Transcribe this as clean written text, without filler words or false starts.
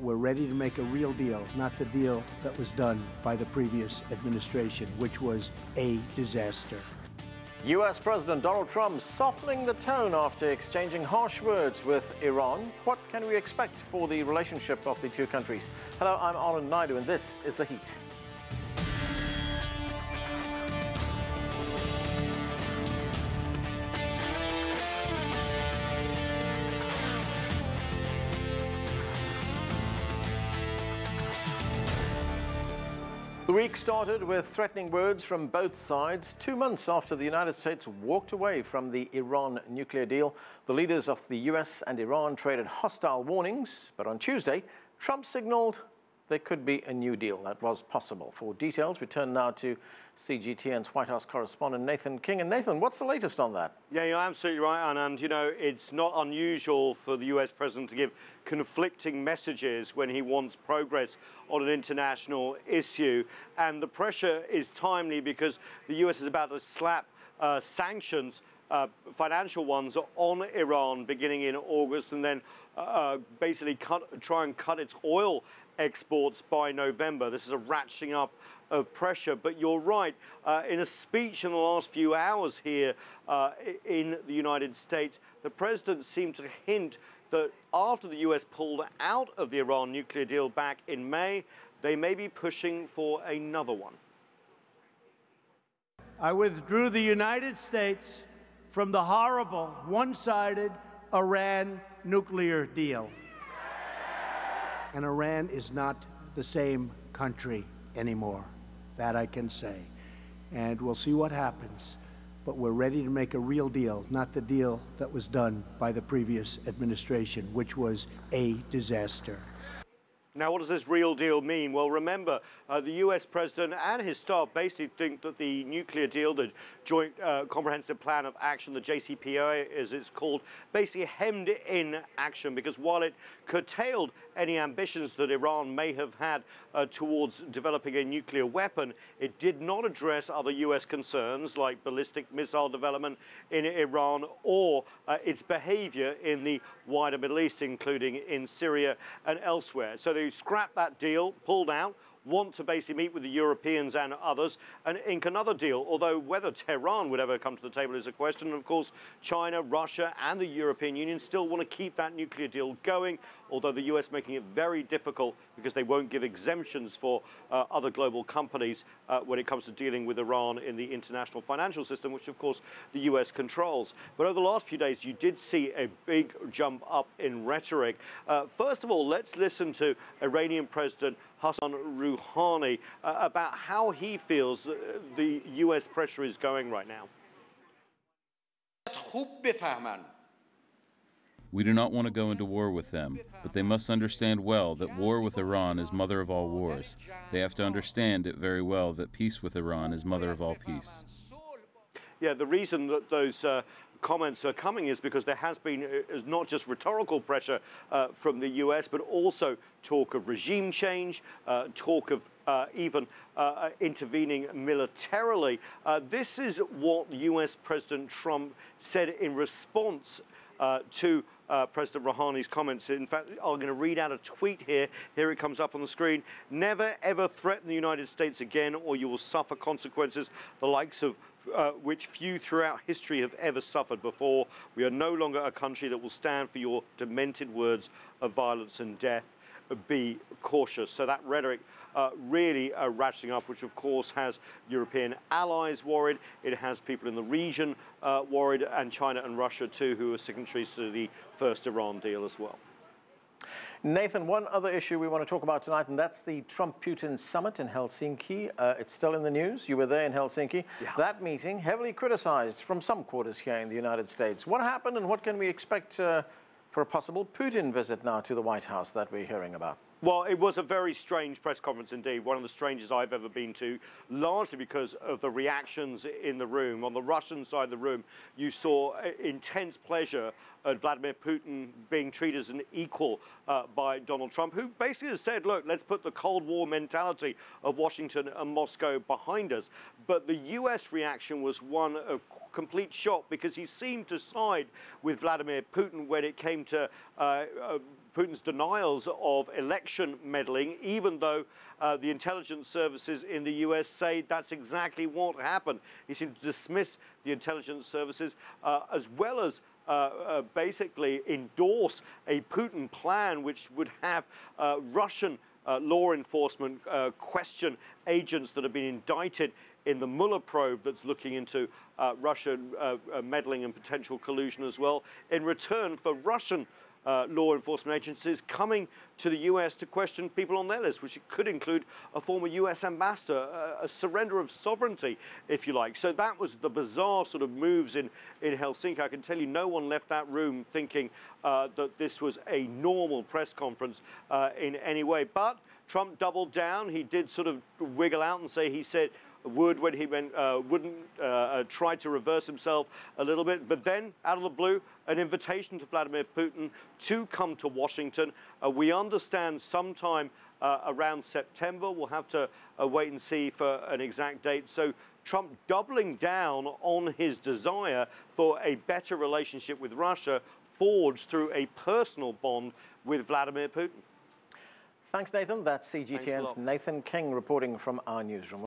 we're ready to make a real deal, not the deal that was done by the previous administration, which was a disaster. U.S. President Donald Trump softening the tone after exchanging harsh words with Iran. What can we expect for the relationship of the two countries? Hello, I'm Anand Naidu, and this is The Heat. The week started with threatening words from both sides. 2 months after the United States walked away from the Iran nuclear deal, the leaders of the US and Iran traded hostile warnings. But on Tuesday, Trump signaled there could be a new deal that was possible. For details, we turn now to CGTN's White House correspondent Nathan King. And Nathan, what's the latest on that? Yeah, you're absolutely right, and you know, it's not unusual for the US president to give conflicting messages when he wants progress on an international issue. And the pressure is timely because the US is about to slap sanctions, financial ones, on Iran beginning in August, and then basically try and cut its oil exports by November. This is a ratcheting up of pressure. But you're right, in a speech in the last few hours here in the United States, the president seemed to hint that after the US pulled out of the Iran nuclear deal back in May, they may be pushing for another one. I withdrew the United States from the horrible, one-sided Iran nuclear deal. And Iran is not the same country anymore. That I can say. And we'll see what happens. But we're ready to make a real deal, not the deal that was done by the previous administration, which was a disaster. Now, what does this real deal mean? Well, remember, the US president and his staff basically think that the nuclear deal, the Joint Comprehensive Plan of Action, the JCPOA as it's called, basically hemmed in action, because while it curtailed any ambitions that Iran may have had towards developing a nuclear weapon, it did not address other US concerns like ballistic missile development in Iran or its behavior in the wider Middle East, including in Syria and elsewhere. So they scrapped that deal, pulled out, want to basically meet with the Europeans and others and ink another deal, although whether Tehran would ever come to the table is a question. And of course, China, Russia and the European Union still want to keep that nuclear deal going, although the US making it very difficult because they won't give exemptions for other global companies when it comes to dealing with Iran in the international financial system, which of course the US controls. But over the last few days, you did see a big jump up in rhetoric. First of all, let's listen to Iranian President Hassan Rouhani about how he feels the US pressure is going right now. We do not want to go into war with them, but they must understand well that war with Iran is mother of all wars. They have to understand it very well that peace with Iran is mother of all peace. Yeah, the reason that those comments are coming is because there has been not just rhetorical pressure from the US, but also talk of regime change, talk of even intervening militarily. This is what US President Trump said in response to President Rouhani's comments. In fact, I'm going to read out a tweet here. Here it comes up on the screen. Never ever threaten the United States again, or you will suffer consequences the likes of which few throughout history have ever suffered before. We are no longer a country that will stand for your demented words of violence and death. Be cautious. So that rhetoric really ratcheting up, which of course has European allies worried. It has people in the region worried, and China and Russia too, who are signatories to the first Iran deal as well. Nathan, one other issue we want to talk about tonight, and that's the Trump-Putin summit in Helsinki. It's still in the news. You were there in Helsinki. Yeah. That meeting heavily criticized from some quarters here in the United States. What happened, and what can we expect for a possible Putin visit now to the White House that we're hearing about? Well, it was a very strange press conference indeed, one of the strangest I've ever been to, largely because of the reactions in the room. On the Russian side of the room, you saw intense pleasure at Vladimir Putin being treated as an equal by Donald Trump, who basically has said, look, let's put the Cold War mentality of Washington and Moscow behind us. but the US reaction was one of complete shock because he seemed to side with Vladimir Putin when it came to Putin's denials of election meddling, even though the intelligence services in the US say that's exactly what happened. He seemed to dismiss the intelligence services as well as basically endorse a Putin plan which would have Russian law enforcement question agents that have been indicted in the Mueller probe that's looking into Russian meddling and potential collusion as well, in return for Russian law enforcement agencies coming to the US to question people on their list, which could include a former US ambassador, a surrender of sovereignty, if you like. So that was the bizarre sort of moves in Helsinki. I can tell you no one left that room thinking that this was a normal press conference in any way. But Trump doubled down. He did sort of wiggle out and say he said would when he wouldn't try to reverse himself a little bit. But then, out of the blue, an invitation to Vladimir Putin to come to Washington. We understand sometime around September. We'll have to wait and see for an exact date. So Trump doubling down on his desire for a better relationship with Russia, forged through a personal bond with Vladimir Putin. Thanks, Nathan. That's CGTN's Nathan King reporting from our newsroom.